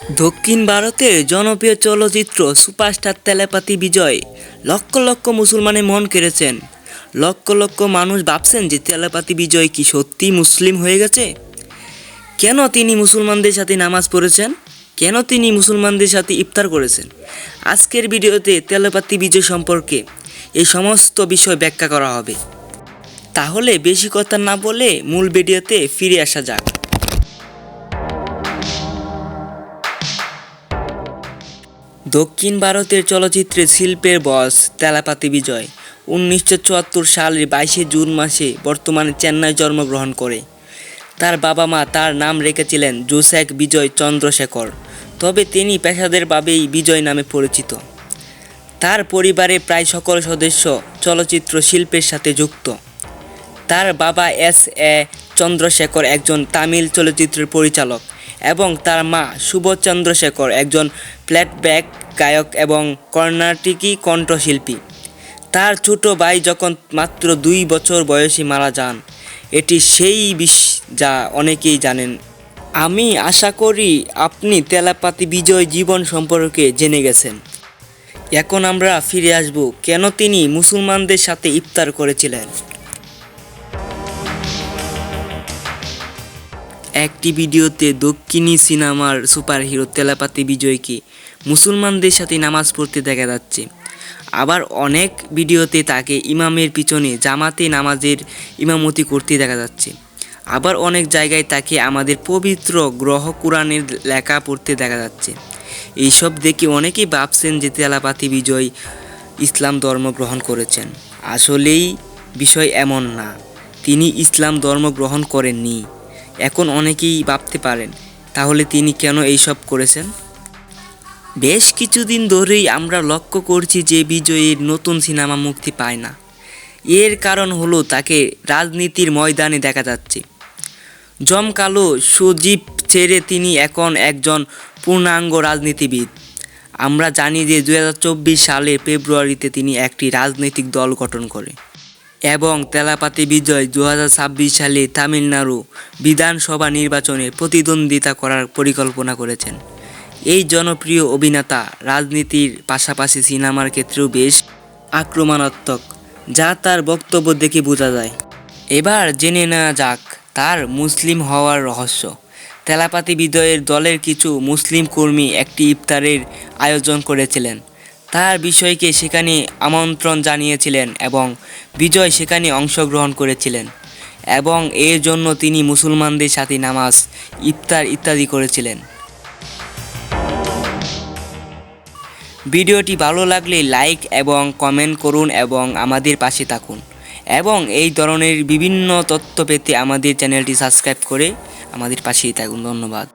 দক্ষিণ ভারতের জনপ্রিয় চলচ্চিত্র সুপারস্টার তেলাপাতি বিজয় লক্ষ লক্ষ মুসলমানের মন কেড়েছেন। লক্ষ লক্ষ মানুষ ভাবছেন যে তেলাপাতি বিজয় কি সত্যিই মুসলিম হয়ে গেছে। কেন তিনি মুসলমানদের সাথে নামাজ পড়েছেন, কেন তিনি মুসলমানদের সাথে ইফতার করেছেন। আজকের ভিডিওতে তেলাপাতি বিজয় সম্পর্কে এই সমস্ত বিষয় ব্যাখ্যা করা হবে। তাহলে বেশি কথা না বলে মূল ভিডিওতে ফিরে আসা যাক। দক্ষিণ ভারতের চলচ্চিত্রে শিল্পের বস তেলাপাতি বিজয় 1974 সালের 22 জুন মাসে বর্তমানে চেন্নাই জন্মগ্রহণ করে। তার বাবা মা তার নাম রেখেছিলেন জোসেফ বিজয় চন্দ্রশেখর, তবে তিনি পেশাদারভাবেই বিজয় নামে পরিচিত। তার পরিবারের প্রায় সকল সদস্য চলচ্চিত্র শিল্পের সাথে যুক্ত। তার বাবা এস.এ. চন্দ্রশেখর একজন তামিল চলচ্চিত্রের পরিচালক এবং তার মা শুভ চন্দ্রশেখর একজন প্লেব্যাক গায়ক এবং কর্ণাটিকী কণ্ঠশিল্পী। তার ছোট ভাই যখন মাত্র 2 বছর বয়সে মারা যান। এটি সেই যা অনেকেই জানেন। আমি আশা করি আপনি তেলাপাতি বিজয় জীবন সম্পর্কে জেনে গেছেন। এখন আমরা ফিরে আসব কেন তিনি মুসলমানদের সাথে ইফতার করেছিলেন। একটি ভিডিওতে দক্ষিণী সিনেমার সুপারহিরো তেলাপাতি বিজয়কে মুসলমানদের সাথে নামাজ পড়তে দেখা যাচ্ছে। আবার অনেক ভিডিওতে তাকে ইমামের পিছনে জামাতে নামাজের ইমামতি করতে দেখা যাচ্ছে। আবার অনেক জায়গায় তাকে আমাদের পবিত্র গ্রহ কোরআনের লেখা পড়তে দেখা যাচ্ছে। এইসব দেখে অনেকেই ভাবছেন যে তেলাপাতি বিজয় ইসলাম ধর্ম গ্রহণ করেছেন। আসলেই বিষয় এমন না, তিনি ইসলাম ধর্ম গ্রহণ করেননি। এখন অনেকেই ভাবতে পারেন তাহলে তিনি কেন এইসব করেছেন। বেশ কিছুদিন ধরেই আমরা লক্ষ্য করছি যে বিজয়ের নতুন সিনেমা মুক্তি পায় না। এর কারণ হলো তাকে রাজনীতির ময়দানে দেখা যাচ্ছে। জমকালো সুজীব ছেড়ে তিনি এখন একজন পূর্ণাঙ্গ রাজনীতিবিদ। আমরা জানি যে 2024 সালের ফেব্রুয়ারিতে তিনি একটি রাজনৈতিক দল গঠন করে এবং তেলাপাতি বিজয় 2026 সালে তামিলনাড়ু বিধানসভা নির্বাচনে প্রতিদ্বন্দ্বিতা করার পরিকল্পনা করেছেন। এই জনপ্রিয় অভিনেতা রাজনীতির পাশাপাশি সিনেমার ক্ষেত্রেও বেশ আক্রমণাত্মক, যা তার বক্তব্য দেখে বোঝা যায়। এবার জেনে নেওয়া যাক তার মুসলিম হওয়ার রহস্য। তেলাপাতি বিজয়ের দলের কিছু মুসলিম কর্মী একটি ইফতারের আয়োজন করেছিলেন। তার বিষয়কে সেখানে আমন্ত্রণ জানিয়েছিলেন এবং বিজয় সেখানে অংশগ্রহণ করেছিলেন এবং এর জন্য তিনি মুসলমানদের সাথে নামাজ, ইফতার ইত্যাদি করেছিলেন। ভিডিওটি ভালো লাগলে লাইক এবং কমেন্ট করুন এবং আমাদের পাশে থাকুন এবং এই ধরনের বিভিন্ন তথ্য পেতে আমাদের চ্যানেলটি সাবস্ক্রাইব করে আমাদের পাশেই থাকুন। ধন্যবাদ।